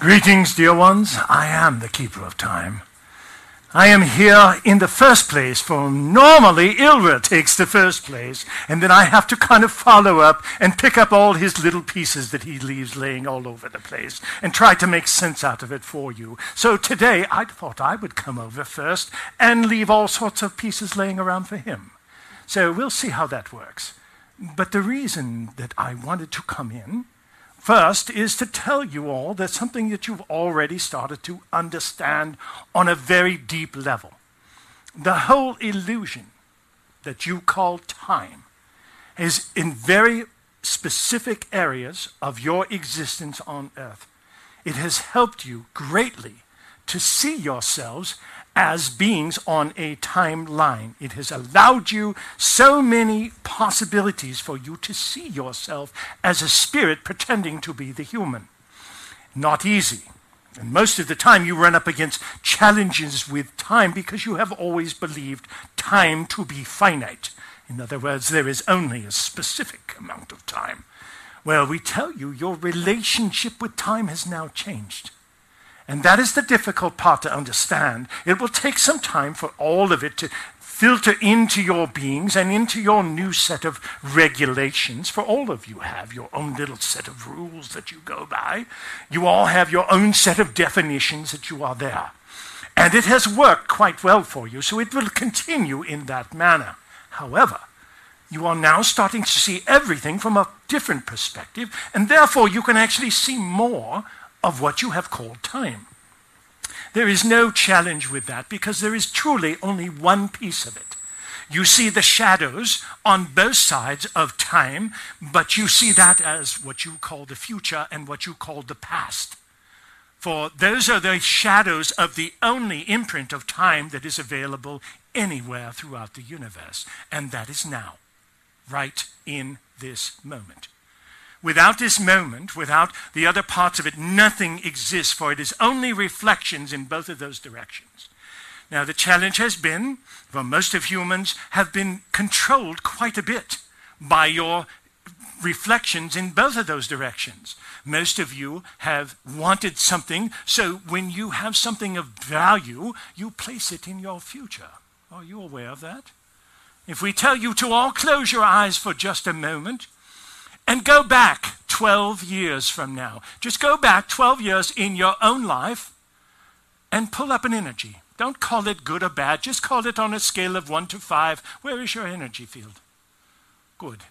Greetings, dear ones. I am the keeper of time. I am here in the first place, for normally Ilra takes the first place, and then I have to kind of follow up and pick up all his little pieces that he leaves laying all over the place and try to make sense out of it for you. So today I thought I would come over first and leave all sorts of pieces laying around for him. So we'll see how that works. But the reason that I wanted to come in first is to tell you all that something that you've already started to understand on a very deep level. The whole illusion that you call time is in very specific areas of your existence on earth. It has helped you greatly to see yourselves as beings on a timeline. It has allowed you so many possibilities for you to see yourself as a spirit pretending to be the human. Not easy. And most of the time you run up against challenges with time because you have always believed time to be finite. In other words, there is only a specific amount of time. Well, we tell you your relationship with time has now changed. And that is the difficult part to understand. It will take some time for all of it to filter into your beings and into your new set of regulations. For all of you have your own little set of rules that you go by. You all have your own set of definitions that you are there. And it has worked quite well for you, so it will continue in that manner. However, you are now starting to see everything from a different perspective, and therefore you can actually see more of what you have called time. There is no challenge with that because there is truly only one piece of it. You see the shadows on both sides of time, but you see that as what you call the future and what you call the past. For those are the shadows of the only imprint of time that is available anywhere throughout the universe, and that is now, right in this moment. Without this moment, without the other parts of it, nothing exists, for it is only reflections in both of those directions. Now, the challenge has been, for most of humans, have been controlled quite a bit by your reflections in both of those directions. Most of you have wanted something, so when you have something of value, you place it in your future. Are you aware of that? If we tell you to all close your eyes for just a moment, and go back 12 years from now. Just go back 12 years in your own life and pull up an energy. Don't call it good or bad. Just call it on a scale of 1 to 5. Where is your energy field? Good.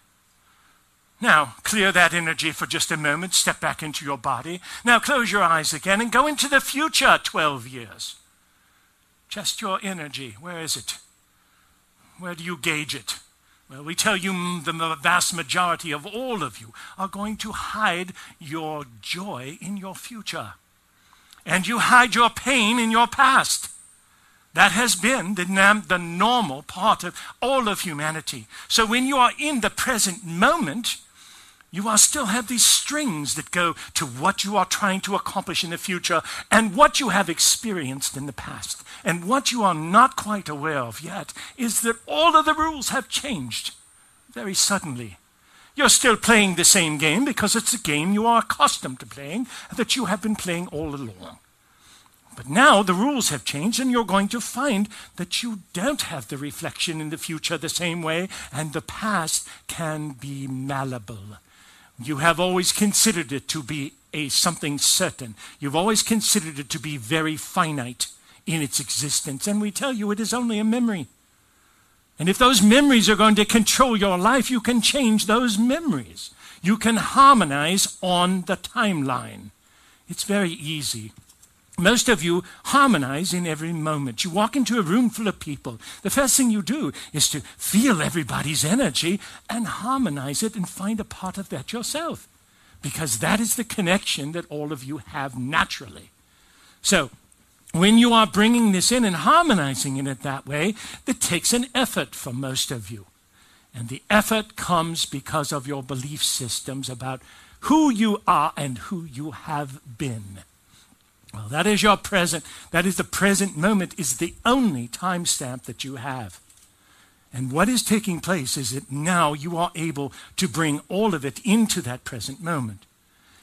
Now, clear that energy for just a moment. Step back into your body. Now, close your eyes again and go into the future 12 years. Just your energy. Where is it? Where do you gauge it? Well, we tell you the vast majority of all of you are going to hide your joy in your future. And you hide your pain in your past. That has been the normal part of all of humanity. So when you are in the present moment, you still have these strings that go to what you are trying to accomplish in the future and what you have experienced in the past. And what you are not quite aware of yet is that all of the rules have changed very suddenly. You're still playing the same game because it's a game you are accustomed to playing that you have been playing all along. But now the rules have changed and you're going to find that you don't have the reflection in the future the same way, and the past can be malleable. You have always considered it to be something certain. You've always considered it to be very finite in its existence. And we tell you it is only a memory. And if those memories are going to control your life, you can change those memories. You can harmonize on the timeline. It's very easy. Most of you harmonize in every moment. You walk into a room full of people. The first thing you do is to feel everybody's energy and harmonize it and find a part of that yourself, because that is the connection that all of you have naturally. So when you are bringing this in and harmonizing in it that way, it takes an effort for most of you. And the effort comes because of your belief systems about who you are and who you have been. Well, that is your present. That is the present moment, is the only timestamp that you have. And what is taking place is that now you are able to bring all of it into that present moment.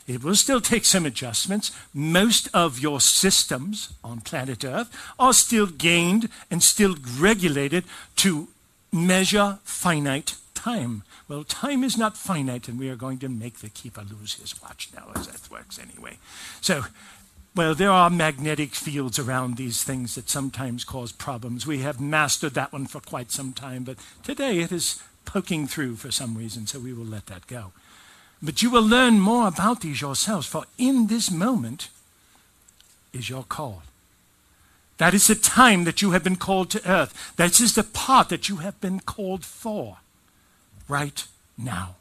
It will still take some adjustments. Most of your systems on planet Earth are still gained and still regulated to measure finite time. Well, time is not finite, and we are going to make the keeper lose his watch now, as that works anyway. So, well, there are magnetic fields around these things that sometimes cause problems. We have mastered that one for quite some time, but today it is poking through for some reason, so we will let that go. But you will learn more about these yourselves, for in this moment is your call. That is the time that you have been called to earth. That is the part that you have been called for right now.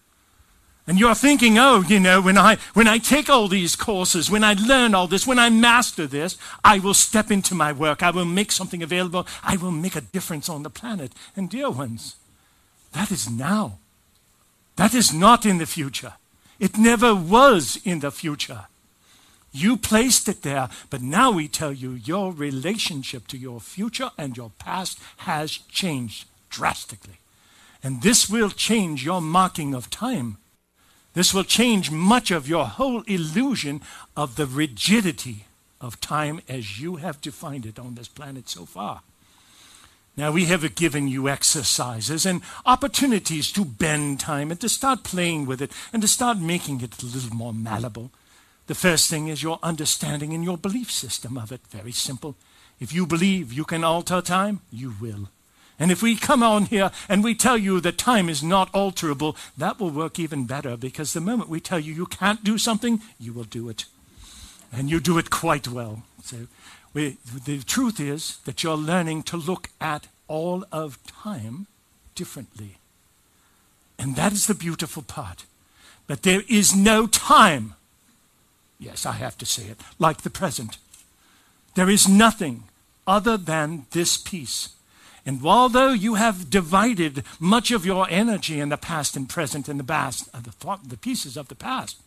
And you're thinking, oh, you know, when I take all these courses, when I learn all this, when I master this, I will step into my work. I will make something available. I will make a difference on the planet. And dear ones, that is now. That is not in the future. It never was in the future. You placed it there, but now we tell you your relationship to your future and your past has changed drastically. And this will change your marking of time. This will change much of your whole illusion of the rigidity of time as you have defined it on this planet so far. Now, we have given you exercises and opportunities to bend time and to start playing with it and to start making it a little more malleable. The first thing is your understanding and your belief system of it. Very simple. If you believe you can alter time, you will. And if we come on here and we tell you that time is not alterable, that will work even better, because the moment we tell you you can't do something, you will do it. And you do it quite well. So the truth is that you're learning to look at all of time differently. And that is the beautiful part. But there is no time, yes, I have to say it, like the present. There is nothing other than this piece. And although you have divided much of your energy in the past and present and the pieces of the past,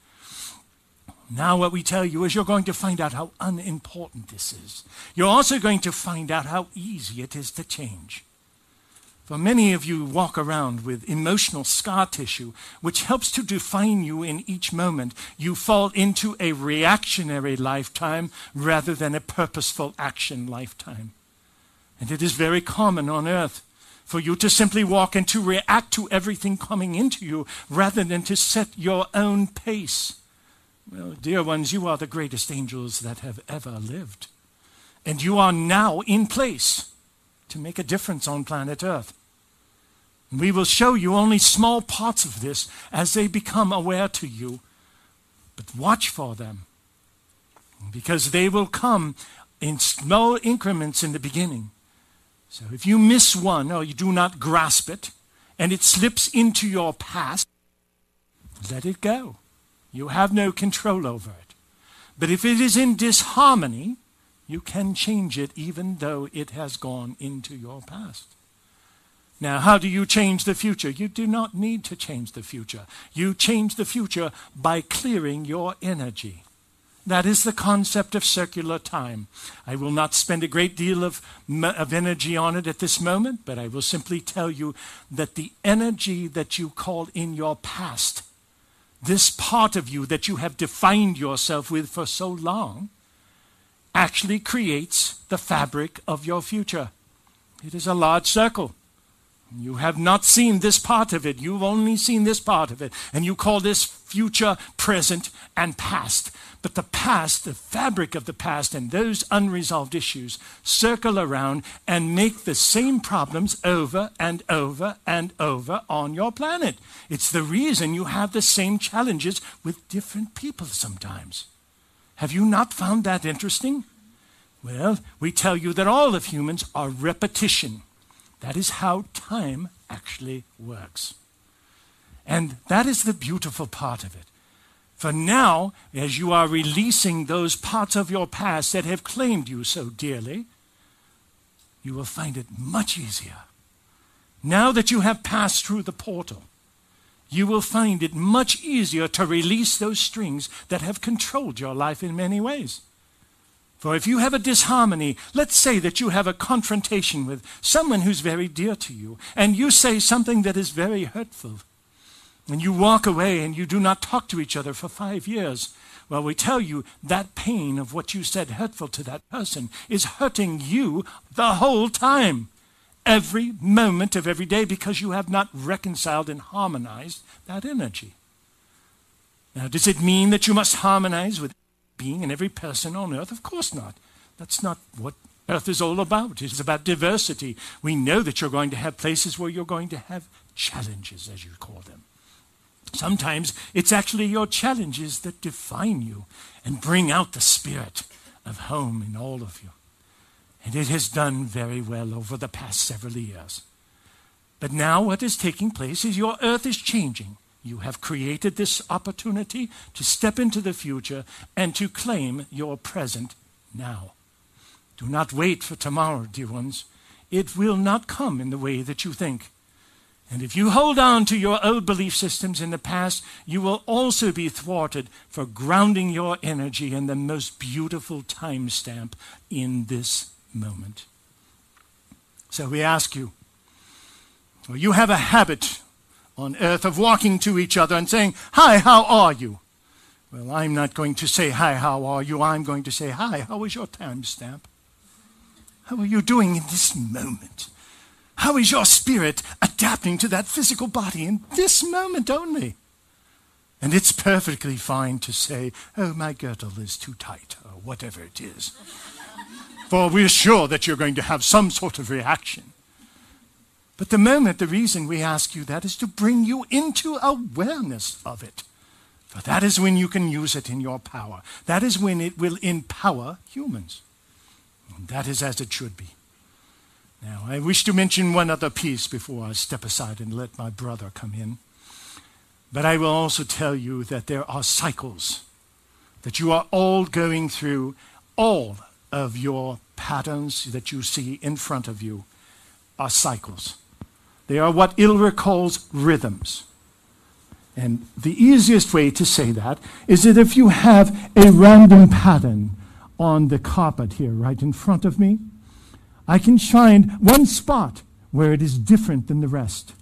now what we tell you is you're going to find out how unimportant this is. You're also going to find out how easy it is to change. For many of you walk around with emotional scar tissue, which helps to define you in each moment. You fall into a reactionary lifetime rather than a purposeful action lifetime. And it is very common on earth for you to simply walk and to react to everything coming into you rather than to set your own pace. Well, dear ones, you are the greatest angels that have ever lived. And you are now in place to make a difference on planet Earth. We will show you only small parts of this as they become aware to you. But watch for them, because they will come in small increments in the beginning. So if you miss one or you do not grasp it and it slips into your past, let it go. You have no control over it. But if it is in disharmony, you can change it even though it has gone into your past. Now, how do you change the future? You do not need to change the future. You change the future by clearing your energy. That is the concept of circular time. I will not spend a great deal of energy on it at this moment, but I will simply tell you that the energy that you call in your past, this part of you that you have defined yourself with for so long, actually creates the fabric of your future. It is a large circle. You have not seen this part of it. You've only seen this part of it. And you call this future, present, and past. But the past, the fabric of the past, and those unresolved issues circle around and make the same problems over and over and over on your planet. It's the reason you have the same challenges with different people sometimes. Have you not found that interesting? Well, we tell you that all of humans are repetition. That is how time actually works. And that is the beautiful part of it. For now, as you are releasing those parts of your past that have claimed you so dearly, you will find it much easier. Now that you have passed through the portal, you will find it much easier to release those strings that have controlled your life in many ways. For if you have a disharmony, let's say that you have a confrontation with someone who's very dear to you, and you say something that is very hurtful, and you walk away and you do not talk to each other for 5 years, Well, we tell you that pain of what you said hurtful to that person is hurting you the whole time, every moment of every day, because you have not reconciled and harmonized that energy. Now, does it mean that you must harmonize with being and every person on earth? Of course not. That's not what earth is all about. It's about diversity. We know that you're going to have places where you're going to have challenges, as you call them. Sometimes it's actually your challenges that define you and bring out the spirit of home in all of you. And it has done very well over the past several years. But now what is taking place is your earth is changing. You have created this opportunity to step into the future and to claim your present now. Do not wait for tomorrow, dear ones. It will not come in the way that you think. And if you hold on to your old belief systems in the past, you will also be thwarted for grounding your energy in the most beautiful timestamp in this moment. So we ask you, well, you have a habit on earth of walking to each other and saying, "Hi, how are you?" Well, I'm not going to say, "Hi, how are you?" I'm going to say, "Hi, how is your timestamp? How are you doing in this moment? How is your spirit adapting to that physical body in this moment only?" And it's perfectly fine to say, "Oh, my girdle is too tight," or whatever it is. For we're sure that you're going to have some sort of reaction. But the reason we ask you that is to bring you into awareness of it. For that is when you can use it in your power. That is when it will empower humans. And that is as it should be. Now, I wish to mention one other piece before I step aside and let my brother come in. But I will also tell you that there are cycles, that you are all going through. All of your patterns that you see in front of you are cycles. They are what Ilra calls rhythms. And the easiest way to say that is that if you have a random pattern on the carpet here right in front of me, I can find one spot where it is different than the rest.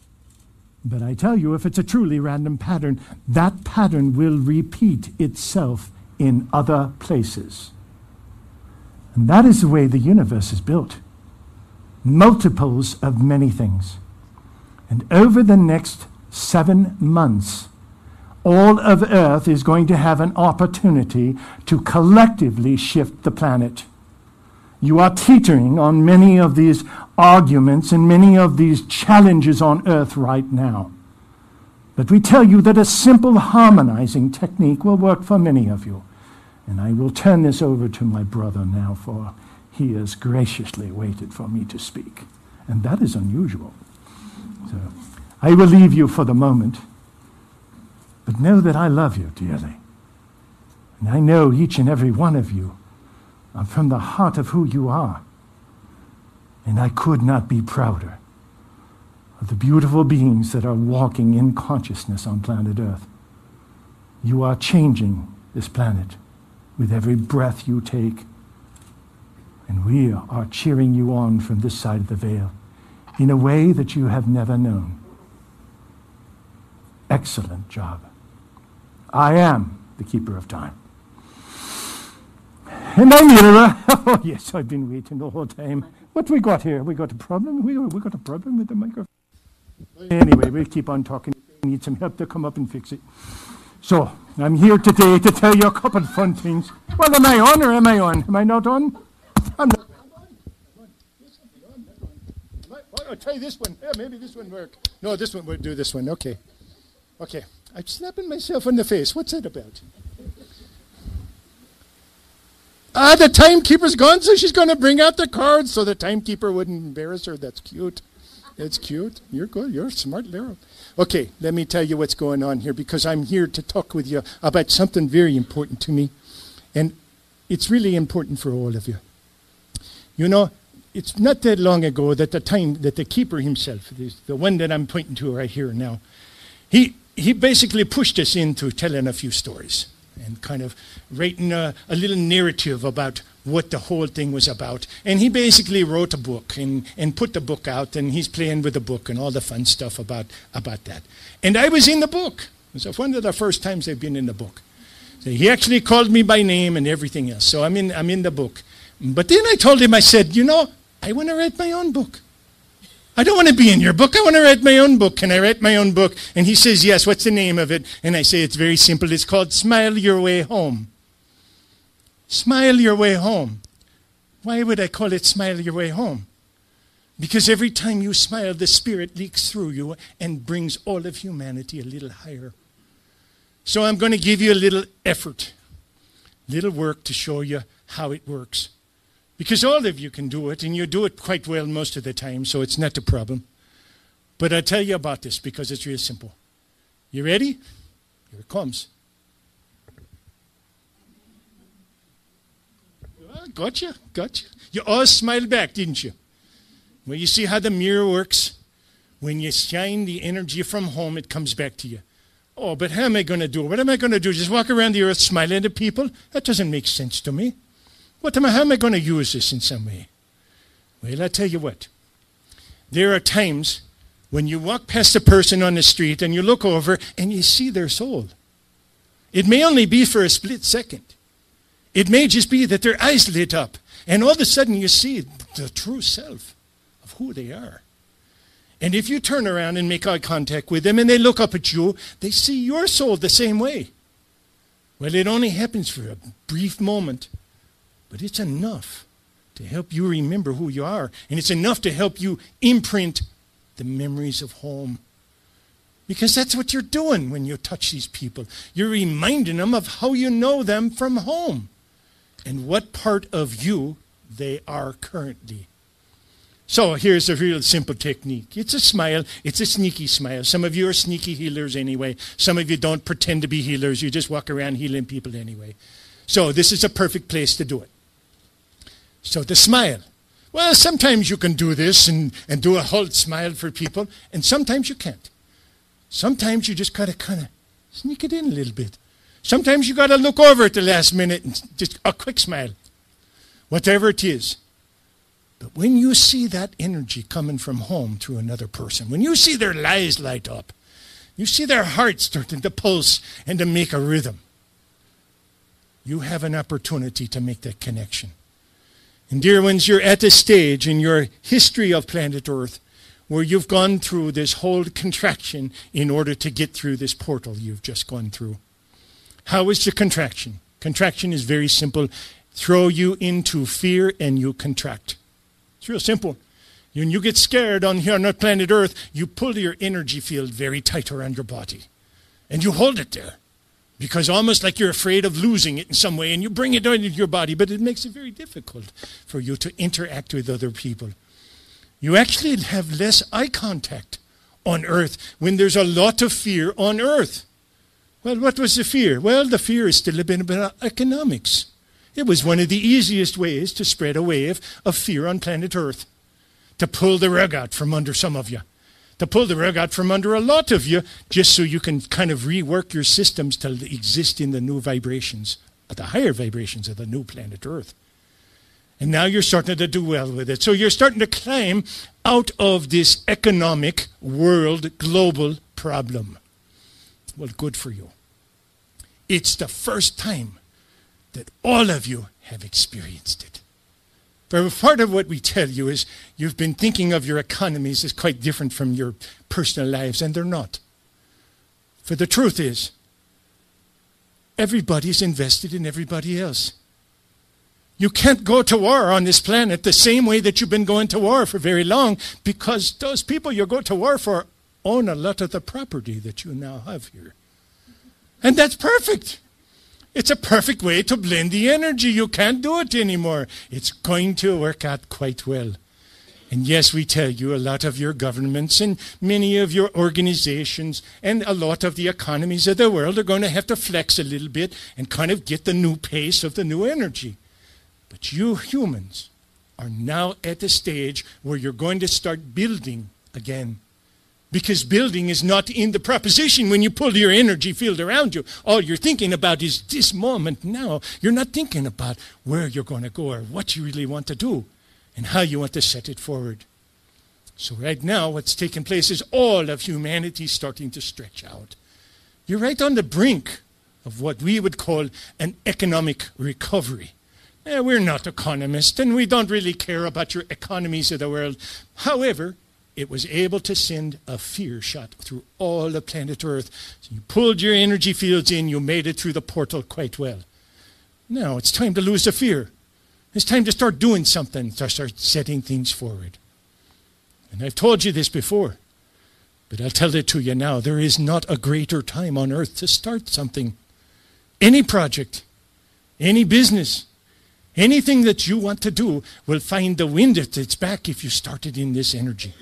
But I tell you, if it's a truly random pattern, that pattern will repeat itself in other places. And that is the way the universe is built. Multiples of many things. And over the next 7 months, all of Earth is going to have an opportunity to collectively shift the planet. You are teetering on many of these arguments and many of these challenges on Earth right now. But we tell you that a simple harmonizing technique will work for many of you. And I will turn this over to my brother now, for he has graciously waited for me to speak. And that is unusual. So I will leave you for the moment. But know that I love you dearly. And I know each and every one of you are from the heart of who you are. And I could not be prouder of the beautiful beings that are walking in consciousness on planet Earth. You are changing this planet with every breath you take. And we are cheering you on from this side of the veil in a way that you have never known. Excellent job. I am the keeper of time. And I'm Ira. Oh, yes, I've been waiting the whole time. What we got here? We got a problem? We got a problem with the microphone. Anyway, we'll keep on talking. We need some help to come up and fix it. So, I'm here today to tell you a couple of fun things. Well, am I on or am I on? Am I not on? I'm not. I'll try this one. Yeah, maybe this one work. No, this one, we'll do this one. Okay. Okay. I'm slapping myself in the face. What's that about? The timekeeper's gone, so she's going to bring out the cards so the timekeeper wouldn't embarrass her. That's cute. That's cute. You're good. You're a smart little. Okay, let me tell you what's going on here, because I'm here to talk with you about something very important to me. And it's really important for all of you. You know, it's not that long ago that the keeper himself, the one that I'm pointing to right here now, he basically pushed us into telling a few stories and kind of writing a little narrative about what the whole thing was about. And he basically wrote a book and put the book out, and he's playing with the book and all the fun stuff about that. And I was in the book. It was one of the first times I've been in the book. So he actually called me by name and everything else. So I'm in the book. But then I told him, I said, I want to write my own book. I don't want to be in your book. I want to write my own book. Can I write my own book? And he says, yes. What's the name of it? And I say, it's very simple. It's called Smile Your Way Home. Smile Your Way Home. Why would I call it Smile Your Way Home? Because every time you smile, the Spirit leaks through you and brings all of humanity a little higher. So I'm going to give you a little effort, little work to show you how it works. Because all of you can do it, and you do it quite well most of the time, so it's not a problem. But I'll tell you about this because it's real simple. You ready? Here it comes. Gotcha. You all smiled back, didn't you? Well, you see how the mirror works? When you shine the energy from home, it comes back to you. Oh, but how am I going to do it? What am I going to do? Just walk around the earth smiling at people? That doesn't make sense to me. How am I going to use this in some way? Well, I'll tell you what. There are times when you walk past a person on the street and you look over and you see their soul. It may only be for a split second. It may just be that their eyes lit up and all of a sudden you see the true self of who they are. And if you turn around and make eye contact with them and they look up at you, they see your soul the same way. Well, it only happens for a brief moment. But it's enough to help you remember who you are. And it's enough to help you imprint the memories of home. Because that's what you're doing when you touch these people. You're reminding them of how you know them from home. And what part of you they are currently. So here's a real simple technique. It's a smile. It's a sneaky smile. Some of you are sneaky healers anyway. Some of you don't pretend to be healers. You just walk around healing people anyway. So this is a perfect place to do it. So the smile. Well, sometimes you can do this and do a whole smile for people, and sometimes you can't. Sometimes you just got to kind of sneak it in a little bit. Sometimes you got to look over at the last minute and just a quick smile. Whatever it is. But when you see that energy coming from home through another person, when you see their eyes light up, you see their heart starting to pulse and to make a rhythm, you have an opportunity to make that connection. And dear ones, you're at a stage in your history of planet Earth where you've gone through this whole contraction in order to get through this portal you've just gone through. How is the contraction? Contraction is very simple. Throw you into fear and you contract. It's real simple. When you get scared on here on planet Earth, you pull your energy field very tight around your body. And you hold it there. Because almost like you're afraid of losing it in some way, and you bring it into your body, but it makes it very difficult for you to interact with other people. You actually have less eye contact on Earth when there's a lot of fear on Earth. Well, what was the fear? Well, the fear is still a bit about economics. It was one of the easiest ways to spread a wave of fear on planet Earth, to pull the rug out from under some of you. To pull the rug out from under a lot of you, just so you can kind of rework your systems to exist in the new vibrations, the higher vibrations of the new planet Earth. And now you're starting to do well with it. So you're starting to climb out of this economic world global problem. Well, good for you. It's the first time that all of you have experienced it. For part of what we tell you is you've been thinking of your economies as quite different from your personal lives, and they're not. For the truth is, everybody's invested in everybody else. You can't go to war on this planet the same way that you've been going to war for very long, because those people you go to war for own a lot of the property that you now have here. And that's perfect. It's a perfect way to blend the energy. You can't do it anymore. It's going to work out quite well. And yes, we tell you, a lot of your governments and many of your organizations and a lot of the economies of the world are going to have to flex a little bit and kind of get the new pace of the new energy. But you humans are now at the stage where you're going to start building again. Because building is not in the proposition when you pull your energy field around you. All you're thinking about is this moment now. You're not thinking about where you're going to go or what you really want to do and how you want to set it forward. So right now what's taking place is all of humanity starting to stretch out. You're right on the brink of what we would call an economic recovery. We're not economists, and we don't really care about your economies of the world. However, it was able to send a fear shot through all the planet Earth. So you pulled your energy fields in, you made it through the portal quite well. Now it's time to lose the fear. It's time to start doing something, to start setting things forward. And I've told you this before, but I'll tell it to you now. There is not a greater time on earth to start something. Any project, any business, anything that you want to do will find the wind at its back if you started in this energy.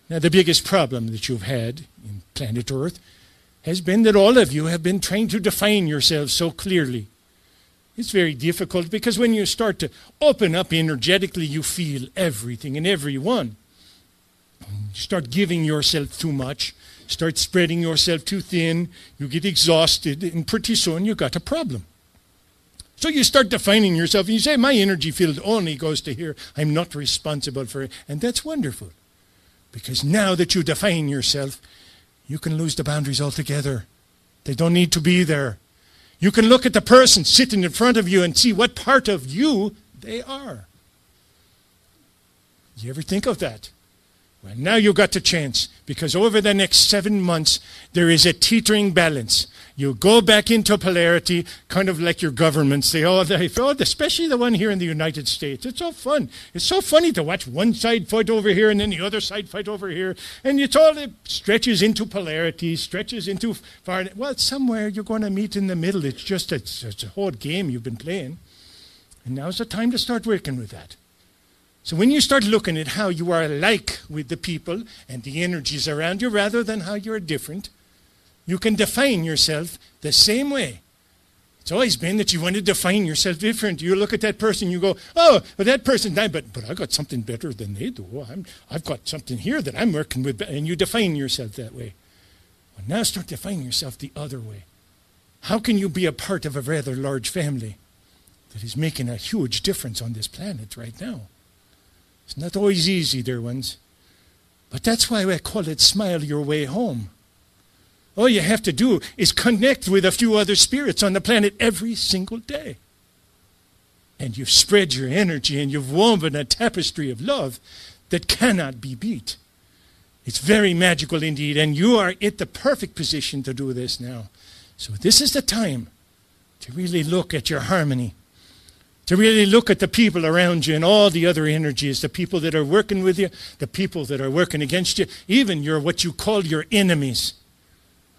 Now, the biggest problem that you've had in planet Earth has been that all of you have been trying to define yourselves so clearly. It's very difficult because when you start to open up energetically, you feel everything and everyone. You start giving yourself too much, start spreading yourself too thin, you get exhausted, and pretty soon you got a problem. So you start defining yourself, and you say, my energy field only goes to here. I'm not responsible for it. And that's wonderful. Because now that you define yourself, you can lose the boundaries altogether. They don't need to be there. You can look at the person sitting in front of you and see what part of you they are. You ever think of that? Well, now you got the chance, because over the next 7 months, there is a teetering balance. You go back into polarity, kind of like your governments. Especially the one here in the United States. It's so fun. It's so funny to watch one side fight over here and then the other side fight over here. And it stretches into polarity, stretches into far. Well, somewhere you're going to meet in the middle. It's a whole game you've been playing. And now's the time to start working with that. So when you start looking at how you are alike with the people and the energies around you rather than how you're different, you can define yourself the same way. It's always been that you want to define yourself different. You look at that person, you go, oh, but that person died, but I got something better than they do. I've got something here that I'm working with, and you define yourself that way. Well, now start defining yourself the other way. How can you be a part of a rather large family that is making a huge difference on this planet right now? It's not always easy, dear ones. But that's why I call it smile your way home. All you have to do is connect with a few other spirits on the planet every single day. And you've spread your energy and you've woven a tapestry of love that cannot be beat. It's very magical indeed, and you are in the perfect position to do this now. So this is the time to really look at your harmony, to really look at the people around you and all the other energies, the people that are working with you, the people that are working against you, even what you call your enemies.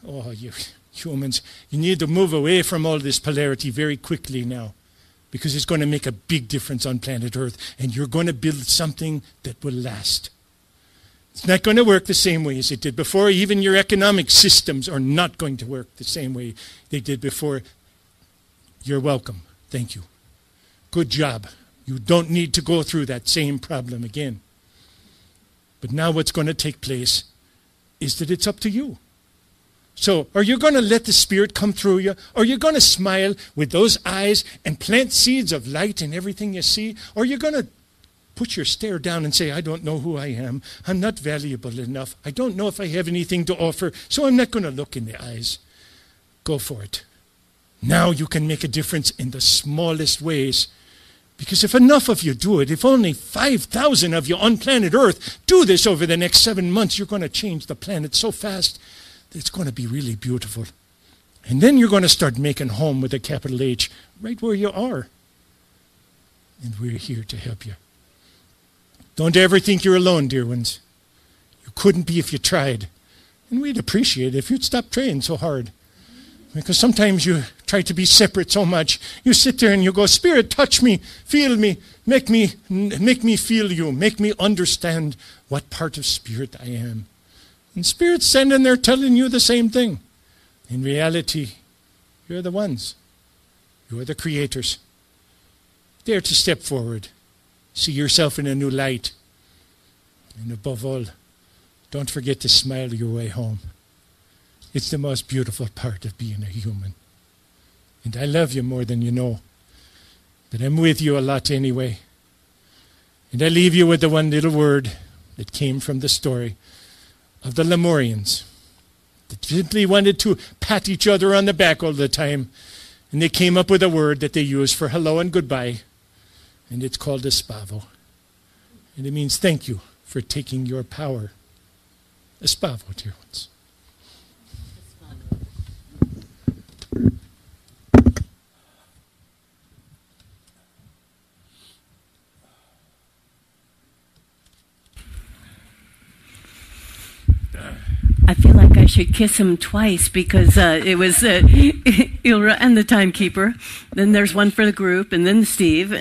Oh, you humans, you need to move away from all this polarity very quickly now, because it's going to make a big difference on planet Earth, and you're going to build something that will last. It's not going to work the same way as it did before. Even your economic systems are not going to work the same way they did before. You're welcome. Thank you. Good job. You don't need to go through that same problem again. But now what's going to take place is that it's up to you. So are you going to let the Spirit come through you? Are you going to smile with those eyes and plant seeds of light in everything you see? Or are you going to put your stare down and say, I don't know who I am. I'm not valuable enough. I don't know if I have anything to offer, so I'm not going to look in the eyes. Go for it. Now you can make a difference in the smallest ways. Because if enough of you do it, if only 5,000 of you on planet Earth do this over the next 7 months, you're going to change the planet so fast that it's going to be really beautiful. And then you're going to start making home with a capital H right where you are. And we're here to help you. Don't ever think you're alone, dear ones. You couldn't be if you tried. And we'd appreciate it if you'd stop trying so hard. Because sometimes you try to be separate so much. You sit there and you go, Spirit, touch me, feel me, make me feel you, make me understand what part of Spirit I am. And Spirit's standing there telling you the same thing. In reality, you're the ones. You're the creators. Dare to step forward. See yourself in a new light. And above all, don't forget to smile your way home. It's the most beautiful part of being a human. And I love you more than you know. But I'm with you a lot anyway. And I leave you with the one little word that came from the story of the Lemurians. that simply wanted to pat each other on the back all the time. And they came up with a word that they use for hello and goodbye. And it's called a spavo. And it means thank you for taking your power. A spavo, dear ones. I feel like I should kiss him twice because it was Ilra and the Timekeeper. Then there's one for the group, and then Steve.